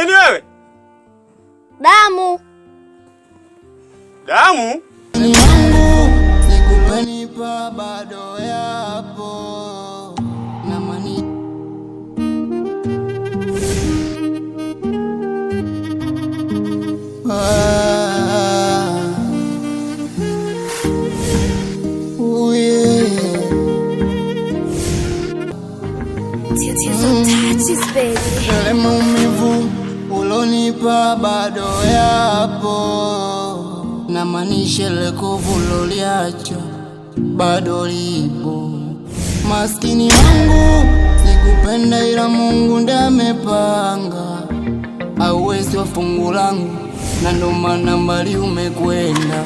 Nini wewe? Damu. Damu? Sikupenipa bado yapo na mani yale maumivu ulonipa bado yapo na manisha lekovu loliacha bado lipo. Maskini wangu sikupenda, ila Mungu ndiye amepanga. Hauwezi wa fungu langu na ndo maana mbali umekwenda.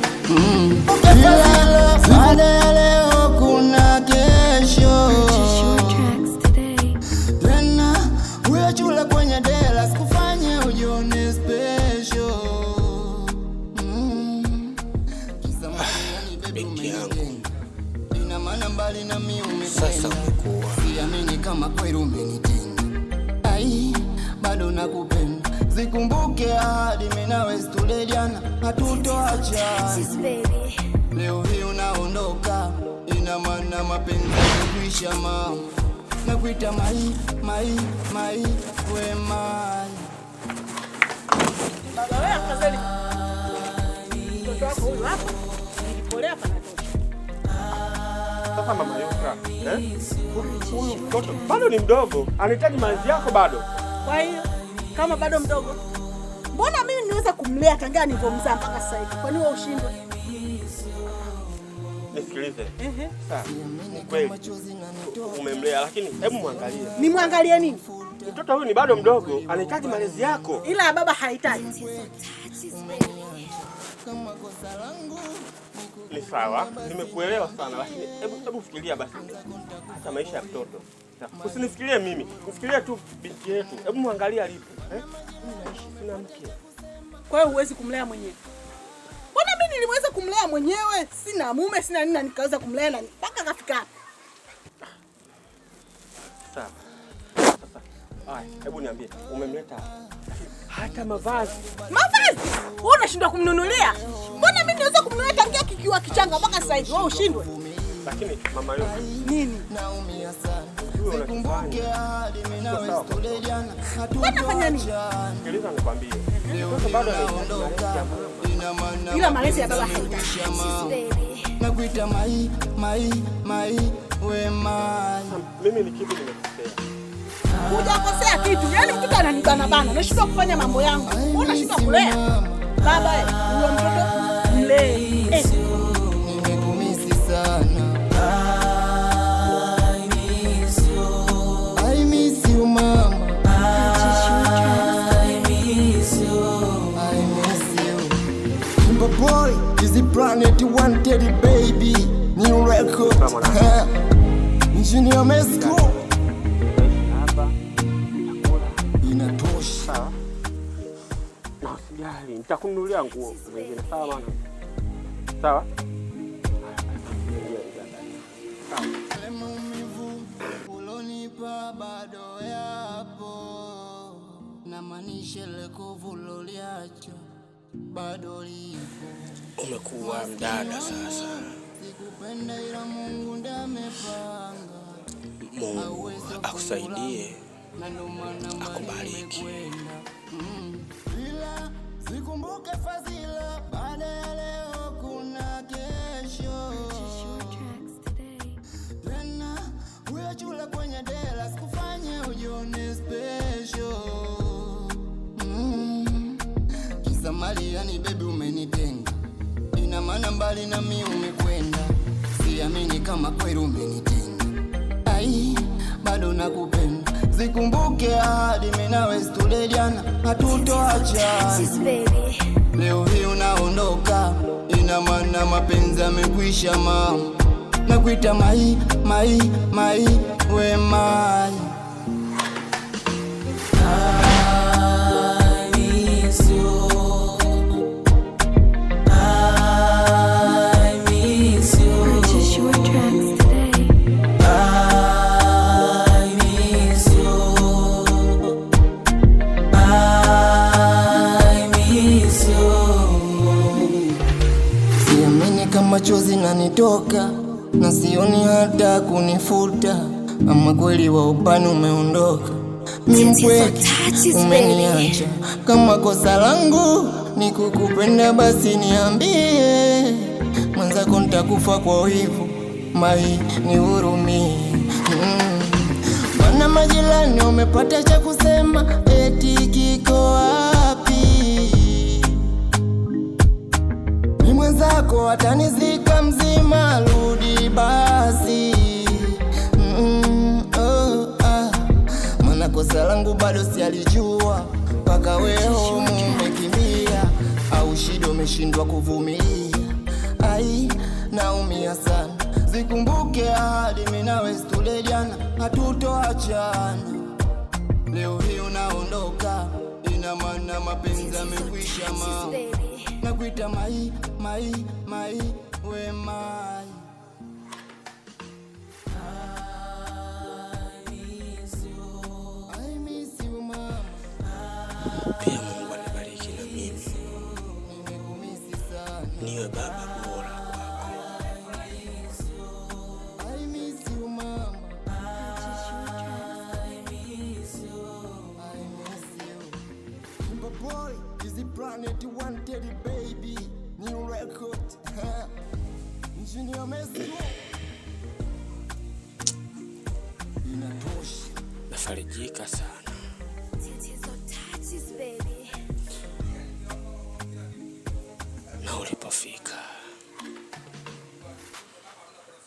Baada ya leo kuna kesho. Tena uwe chula kwenye dela, sikufanye ujione special. Ina maana mbali na mimi umekwenda. Sasa umekuwa siamini kama kweli umenitenga. Ai, bado nakupenda. Zikumbuke ahadi mimi nawe tulejana, hatutoachana. Leo hii unaondoka, ina maana mapenzi yamekwisha mama. Nakuita mai we mai. Baba wewe afadhali. Mtoto wako huyu hapo. Nilipolea panatosha. sasa mama Yoka. Huyu mtoto bado ni mdogo, anahitaji malezi yako bado. Kwa hiyo kama bado mdogo, mbona mimi niweza kumlea tangia nilipomzaa mpaka sasa hivi? Kwa nini wewe ushindwe? Nisikilize. Sasa kweli umemlea, lakini hebu muangalie. Nimwangalie nini? Mtoto huyu ni bado mdogo, anahitaji malezi yako. Ila baba hahitaji. Ni sawa, nimekuelewa sana, lakini hebu fikiria basi. Hata maisha ya mtoto. Usinifikirie mimi, ufikirie tu binti yetu. Hebu muangalie alipo, sina mke. Kwa hiyo huwezi kumlea mwenyewe. Mbona mimi nilimweza kumlea mwenyewe? Sina mume, sina nini, nikaweza kumlea nani mpaka kafika hapa. Sawa. Sasa, hebu niambie, umemleta hata mavazi? Mavazi? Wewe unashindwa kumnunulia? Mbona mimi niweza kumnunulia tangia kikiwa kichanga mpaka sasa hivi? Wewe ushindwe? Lakini mama Yoka, nini? Naumia sana. Zikumbuke ahadi mimi nawe tulejana, hatutoachana. Nini? Sikiliza nikwambie. Mtoto bado anaondoka. Ila malezi ya baba haitashi. Nakuita mai we mai. Mimi ni kipi nimekosea? Hujakosea kitu. Yaani mtoto ananibana bana. Nashindwa kufanya mambo yangu. Wewe unashindwa kulea. Baba, huyo mtoto mlee. Nimekumisi sana. I miss you mama. I miss you. Simba boy is the planet wanted baby. New record. Engineer Mesco. Inatosha. Na usijali, nitakununulia nguo zingine, sawa bwana? Sawa? Maumivu ulonipa bado yapo na manisha lekovu loliacha bado lipo. Umekuwa mdada sasa. Sikupenda, ila Mungu ndiye amepanga. Mungu akusaidie, akubariki. Ila zikumbuke fadhila, baada ya leo kuna kesho. Tena uwe chula kwenye dela, sikufanye ujione special. Kisa mali yani baby umenitenga. Ina maana mbali na mimi umekwenda. Siamini kama kweli umenitenga. Ai, bado nakupenda. Zikumbuke ahadi mimi nawe tulejana, hatutoachana. Leo hii unaondoka, ina maana mapenzi yamekwisha mama. Nakuita mai we mai. I machozi nanitoka na sioni hata kunifuta. Ama kweli wa ubani umeondoka, mimpweke umeniacha. Kama kosa langu ni kukupenda basi niambie, mwenzako nitakufa kwa wivu, mai nihurumie. Mana majirani umepata cha kusema, eti kiko wapi? Ni mwenzako atanizika mzima, rudi basi. Mana kosa langu bado sialijua, paka weho umekimbia, au shida umeshindwa kuvumilia. Ai, naumia sana, zikumbuke ahadi mimi nawe tule jana, hatutoachana. Leo hii unaondoka, ina maana mapenzi yamekwisha mama. Nakuita mai, mai, mai, we mai. I miss you mama. Pia Mungu anibariki na mimi niwe baba bora kwako. I miss you mama. Simba boy, Easy Planet Wanted baby, new record. Engineer Messi. Inatosha. Nafarijika sana. Na ulipofika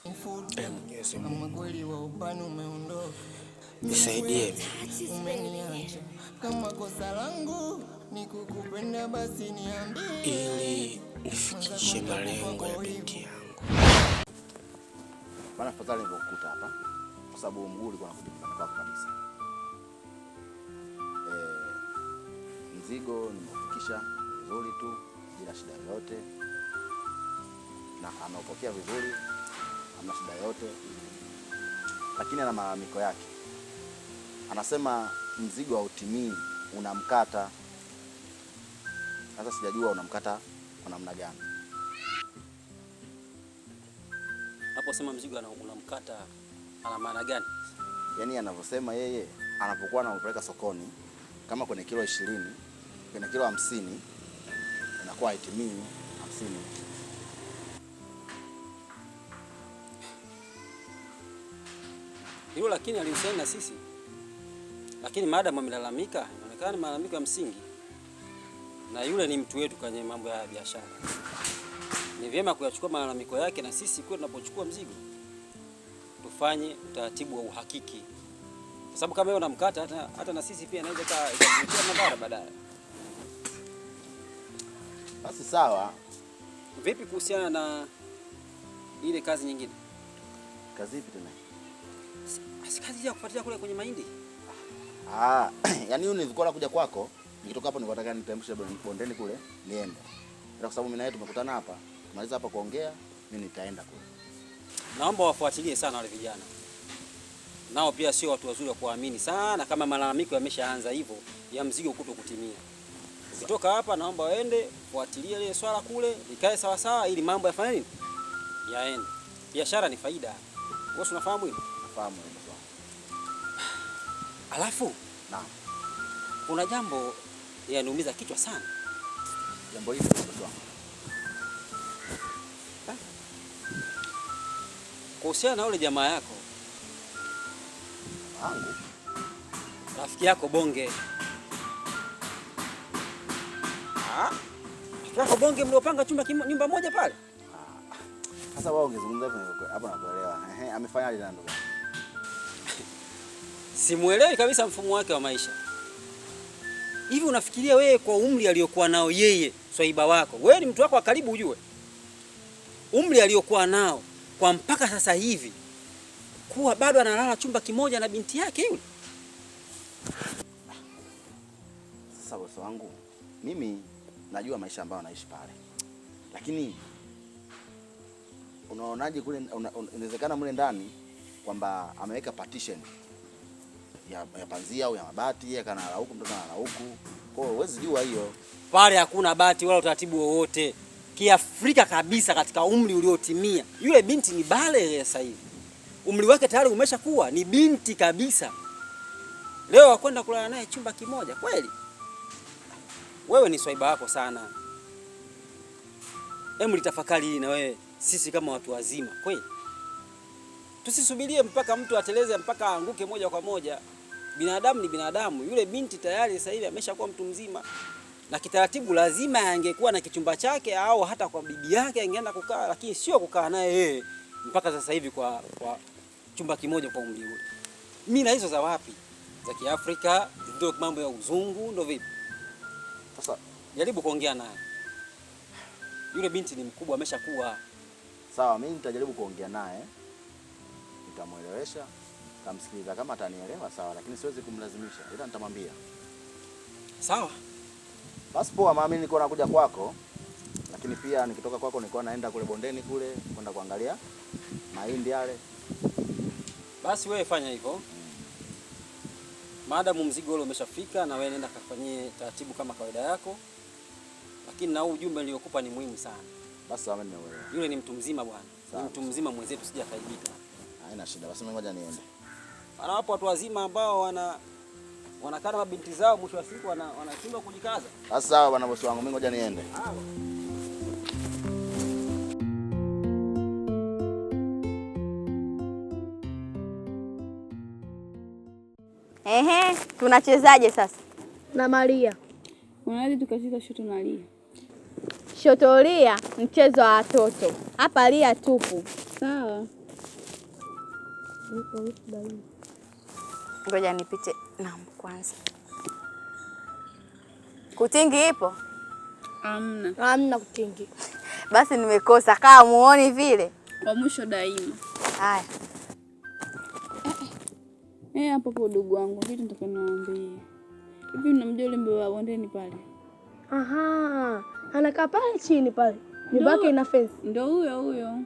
Mwenyezi Mungu, Ama kweli wa ubani umeondoka, nisaidie umeniacha. Kama kosa langu ni kukupenda basi niambie, ili nifikishe malengo ya binti yangu. Bana, fadhali nikukuta hapa kwa sababu mguu ulikuwa unakuja kwako kabisa. Mzigo nimefikisha vizuri tu bila shida yoyote, na anaopokea vizuri, hamna shida yoyote, lakini ana malalamiko yake. Anasema mzigo hautimii, unamkata. Sasa sijajua unamkata kwa namna gani. Naposema mzigo unamkata ana maana gani? Yaani anavyosema yeye, anapokuwa anaupeleka sokoni kama kwenye kilo 20, kwenye kilo 50 inakuwa haitimii 50. Hilo lakini alihusiana na sisi. Lakini maadamu amelalamika, inaonekana malalamiko ya msingi. Na yule ni mtu wetu kwenye mambo ya biashara. Ni vyema kuyachukua malalamiko yake, na sisi kwa tunapochukua mzigo tufanye utaratibu wa uhakiki. Kwa sababu kama yeye unamkata, hata na sisi pia inaweza ikakuletea madhara baadaye. Basi sawa. Vipi kuhusiana na ile kazi nyingine? Kazi ipi tena? Kazi ya kufuatilia kule kwenye mahindi. Yaani yule nilikuwa kuja kwako, nikitoka hapo nilikuwa nataka nitembushe bondeni kule niende. Kwa sababu mimi na yeye tumekutana hapa, maliza hapa kuongea, mimi nitaenda kule. Naomba wafuatilie sana wale vijana. Nao pia sio watu wazuri wa kuamini sana, kama malalamiko yameshaanza hivyo ya mzigo kutokutimia. Kutoka hapa naomba waende fuatilie ile swala kule, ikae sawa sawa ili mambo yafanye nini? Yaende. Biashara ni faida. Wewe unafahamu hilo? Nafahamu hilo. Alafu, naam. Kuna jambo yaniumiza kichwa sana. Jambo hili ndio kuhusiana na yule jamaa yako. Wangu? Rafiki yako Bonge. Rafiki yako Bonge mliopanga chumba nyumba moja pale? Sasa wao ungezungumza hapo nakuelewa. Amefanyaje na ndugu? Simuelewi kabisa mfumo wake wa maisha. Hivi unafikiria wewe kwa umri aliyokuwa nao yeye, swaiba wako, wewe ni mtu wako wa karibu ujue. Umri aliyokuwa nao kwa mpaka sasa hivi kuwa bado analala chumba kimoja na binti yake yule. Sasa bosi wangu, mimi najua maisha ambayo anaishi pale. Lakini unaonaje kule inawezekana mle ndani kwamba ameweka partition ya panzia au ya mabati, yeye kanala huku mtoto analala huku. Kwa hiyo huwezi jua hiyo. Pale hakuna bati wala utaratibu wowote. Kiafrika kabisa katika umri uliotimia. Yule binti ni bale sasa hivi. Umri wake tayari umeshakuwa, ni binti kabisa. Leo wakwenda kulala naye chumba kimoja kweli? Wewe ni swaiba wako sana. Hebu litafakari hili na wewe, sisi kama watu wazima kweli. Tusisubirie mpaka mtu ateleze mpaka aanguke moja kwa moja. Binadamu ni binadamu. Yule binti tayari sasa hivi ameshakuwa mtu mzima. Na kitaratibu lazima angekuwa na kichumba chake au hata kwa bibi yake angeenda kukaa, lakini sio kukaa naye yeye mpaka sasa hivi kwa chumba kimoja kwa umri ule. Mimi na hizo za wapi? Za Kiafrika, ndio mambo ya uzungu, ndio vipi? Sasa jaribu kuongea naye. Yule binti ni mkubwa, ameshakuwa. Sawa, mimi nitajaribu kuongea naye. Nitamuelewesha, nitamsikiliza kama atanielewa sawa, lakini siwezi kumlazimisha. Ila nitamwambia. Sawa. Basi poa mama, mimi niko nakuja kwako. Lakini pia nikitoka kwako nilikuwa naenda kule bondeni kule kwenda kuangalia mahindi yale. Basi wewe fanya hivyo. Maadamu mzigo ule umeshafika na wewe nenda kafanyie taratibu kama kawaida yako. Lakini na ujumbe niliokupa ni muhimu sana. Basi sawa, nimeelewa. Yule ni mtu mzima bwana. Ni mtu mzima mwenzetu, sijafaidika. Haina shida. Basi mimi ngoja niende. Ana wapo watu wazima ambao wanakaa na mabinti zao, mwisho wa siku wanashindwa kujikaza. Basi sawa bwana bosi wangu, mimi ngoja niende. Ehe, tunachezaje sasa? Na Maria. Unaje tukashika shoto na Lia? Shotolia, mchezo wa watoto. Hapa Lia tupu. Sawa. Ngoja nipite namba kwanza. Kutingi ipo? Hamna kutingi. Basi nimekosa, kaa muoni vile. Kwa mwisho daima. Haya. Hapo kwa udugu wangu, kitu nataka niwaambie. Hivi mnamjua yule mbwa wa bondeni pale? Aha, anakaa pale chini pale. Nyumba yake ina fence. Ndio huyo.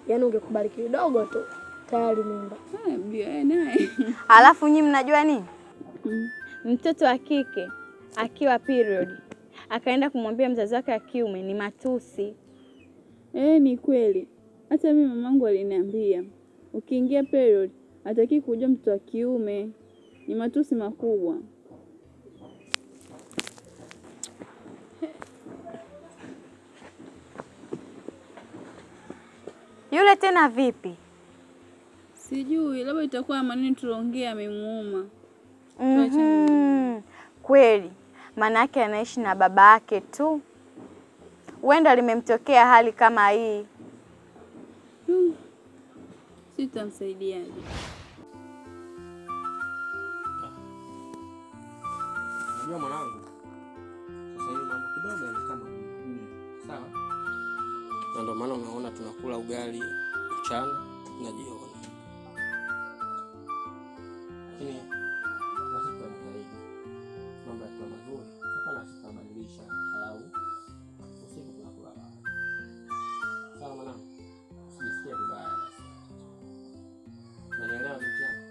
Yaani ungekubali kidogo tu tayari mimba. Naye. Alafu nyinyi mnajua nini? Mtoto wa kike akiwa period akaenda kumwambia mzazi wake wa kiume ni matusi. Ni kweli. Hata mimi mamangu aliniambia, ukiingia period hataki kujua mtoto wa kiume, ni matusi makubwa. Yule tena vipi? Sijui, labda itakuwa maneno tuliongea amemuuma. Kweli, maana yake anaishi na baba yake tu. Huenda limemtokea hali kama hii. Sitamsaidiaje? Unajua mwanangu, sasa hivi mambo kidogo yanakaa magumu. Sawa? Na ndio maana unaona tunakula ugali mchana na jioni. Lakini lazima tujitahidi. Mambo yatakuwa mazuri. Hapana, sitabadilisha au usiku tunakula. Sawa mwanangu? Usisikie vibaya basi. Unanielewa binti yangu?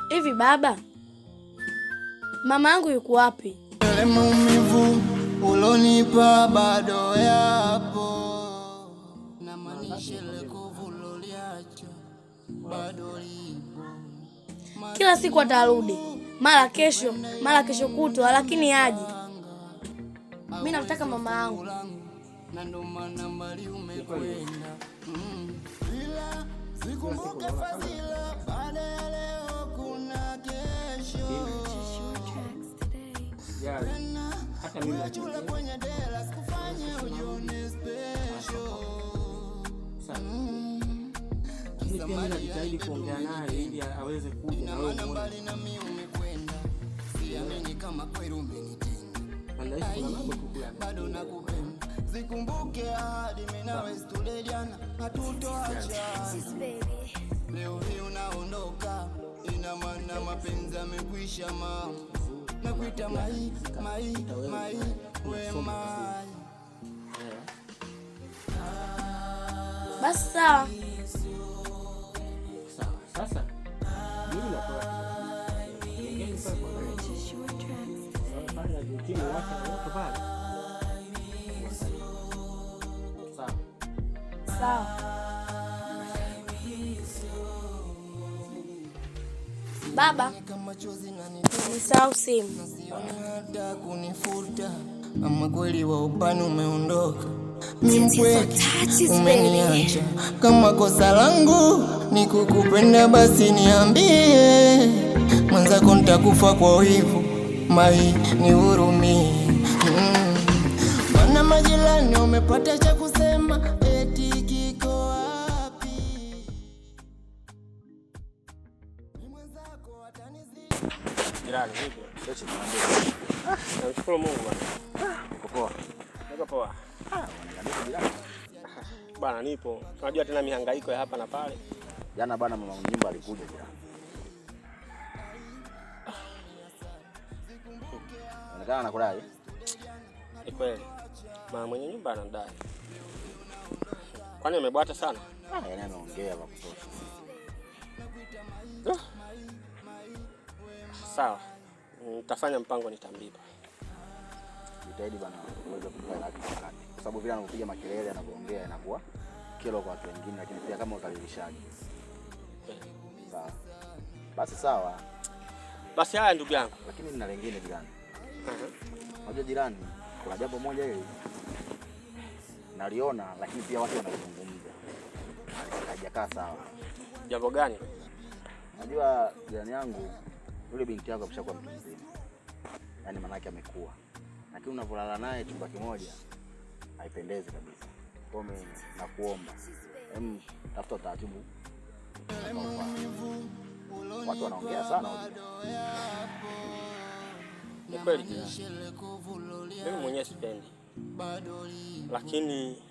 Hivi baba, mama yangu yuko wapi? Ile maumivu ulonipa bado yapo, na maanisha ile kovu loliacha bado lipo. Kila siku atarudi, mara kesho kutwa, lakini haji. Mimi nataka mama yangu. Na ndo maana mbali umekwenda. Ila sikumbuke fadhila, baada ya leo kuna kesho. Hata mimi nachula kwenye dela sikufanye ujione special. Sasa mimi najitahidi kuongea naye ili aweze kuja na wewe mbali na mimi umekwenda. Siamini kama kweli umenitenda. Anaishi na mambo kukula. Bado nakupenda. Sikumbuke ahadi mimi nawe stule jana hatutoacha. Leo hii unaondoka, ina maana mapenzi yamekwisha mama. Nakuita mai we mai. Basi sawa. Sasa mimi natoa. mzigo wake na moto pale. Sawa. Sawa. Baba, nisahau simu. Hata kunifuta ama kweli wa upani umeondoka, mimpweke umeniacha. Kama kosa langu ni kukupenda basi niambie, mwenzako nitakufa kwa wivu, mai nihurumie. Mana majirani umepata cha kusema, eti kiko wapi? Jirani, vipi? Sasa tunaambia. Namshukuru Mungu bwana. Uko poa? Niko poa. Unaangalia jirani? Bwana nipo. Unajua tena mihangaiko ya hapa na pale. Jana bwana mama nyumba alikuja jirani. Anakaa anakudai? Ni kweli. Mama mwenye nyumba anadai. Kwani amebwata sana? Yaani ameongea kwa kutosha. Sawa. Nitafanya mpango nitambipa. Jitahidi bwana uweze kukaa na wakati. Kwa sababu vile anapopiga makelele anapoongea inakuwa kero kwa watu wengine, lakini pia kama utalilishaji. Sawa. Basi sawa. Basi haya ndugu yangu. Lakini nina lingine jirani. Unajua jirani, kuna jambo moja hili naliona lakini pia watu wanazungumza. Haijakaa sawa. Jambo gani? Unajua jirani yangu yule binti yako ameshakuwa mtu mzima. Yaani manake amekuwa. Lakini unavolala naye chumba kimoja haipendezi kabisa. Kwa hiyo nakuomba tafuta taratibu. Watu wanaongea sana wajua. Ni kweli. Mimi mwenyewe sipendi. Lakini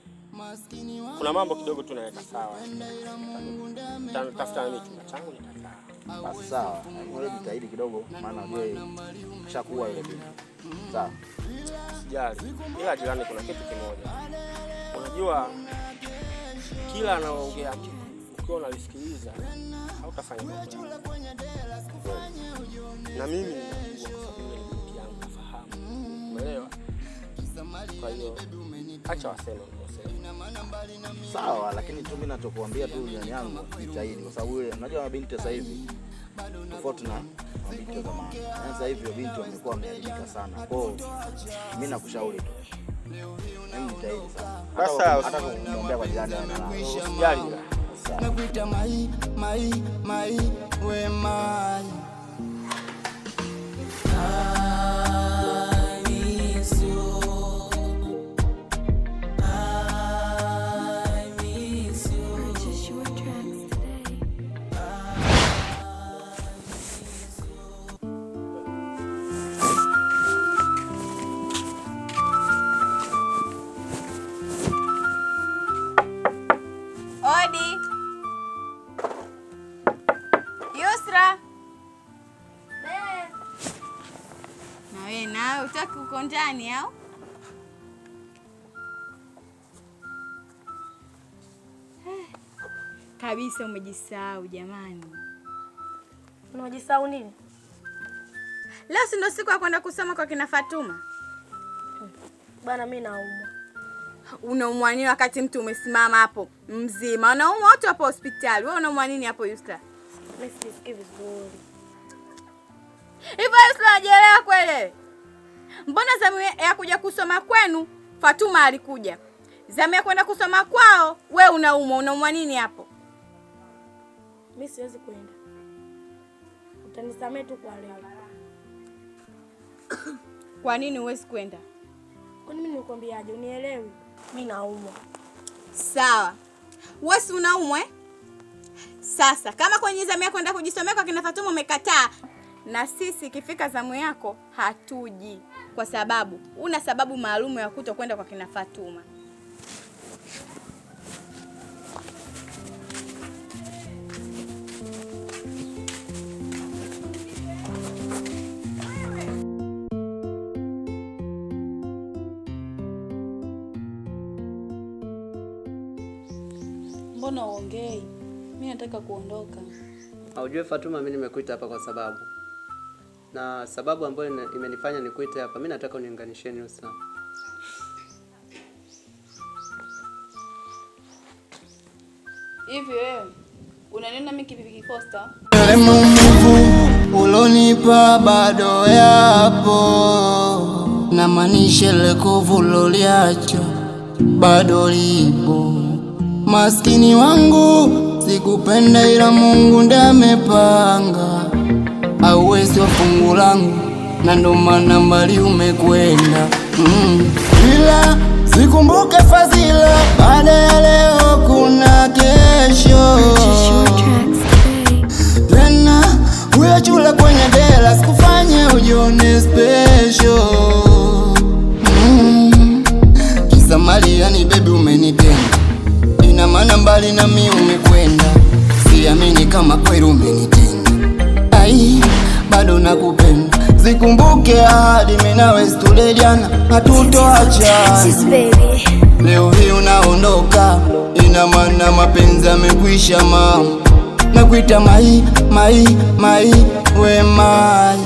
kuna mambo kidogo tunaweka sawa. Tafuta mimi chumba changu nitakaa. Basi sawa. Wewe jitahidi kidogo maana wewe ushakuwa yule binti. Sawa. Sijali. Ila jirani kuna kitu kimoja. Unajua kila anaongea ukiwa unalisikiliza hautafanya mambo. Na mimi binti yangu nafahamu. Umeelewa? Kwa hiyo acha waseme waseme. Sawa, lakini tu mimi ninachokuambia tu jirani yangu jitahidi kwa sababu yule unajua mabinti sasa hivi tofauti na mabinti wa zamani. Sasa hivi mabinti wamekuwa wameharibika sana. Kwa hiyo mimi nakushauri tu. Mimi jitahidi sana. Hata kumwambia kwa jirani ana usijali. Nakuita mai we mai. Odi. Yusra. Na wewe nawe utaki uko ndani au? Kabisa umejisahau jamani. Unajisahau nini? Leo si ndo siku ya kwenda kusoma kwa kina Fatuma? Bana mimi naumwa. Unaumwa nini wakati mtu umesimama hapo mzima? Unaumwa watu hapo hospitali. Wewe unaumwa nini hapo Yusra? Mimi sisikii vizuri. Hivyo Yusra hajaelewa kweli? Mbona zamu ya kuja kusoma kwenu Fatuma alikuja? Zamu ya kwenda kusoma kwao wewe unaumwa. Unaumwa nini hapo? Mimi siwezi kwenda. Utanisamee tu kwa leo. Kwa nini huwezi kwenda? Kwani mimi nikwambiaje? Unielewi? Mimi naumwa. Sawa. Wewe si unaumwa eh? Sasa kama kwenye zamu yako kwenda kujisomea kwa kina Fatuma umekataa, na sisi ikifika zamu yako hatuji kwa sababu una sababu maalum ya kutokwenda kwa kina Fatuma. Mbona uongei? Mimi nataka kuondoka. Haujui Fatuma, mimi nimekuita hapa kwa sababu na sababu ambayo imenifanya nikuite hapa, mimi nataka uniunganisheni hiyo saa. Hivi wewe unaniona mimi kipi Kikosta? Yale maumivu ulonipa bado yapo, na maanisha ile kovu loliacha bado lipo. Maskini wangu sikupenda, ila Mungu ndiye amepanga. Hauwezi wa fungu langu, na ndo maana mbali umekwenda. Ila sikumbuke fadhila, baada ya leo kuna kesho. Tena uyachula kwenye dela, sikufanye ujione special. Kisa mali, yani baby umenipenda, ina maana mbali na mimi umekwenda. Siamini kama kweli umenitenda, ai bado nakupenda. Zikumbuke ahadi mimi nawe tulejana, hatutoacha. Leo hii unaondoka, ina maana mapenzi yamekwisha mama. Nakuita mai, we mai.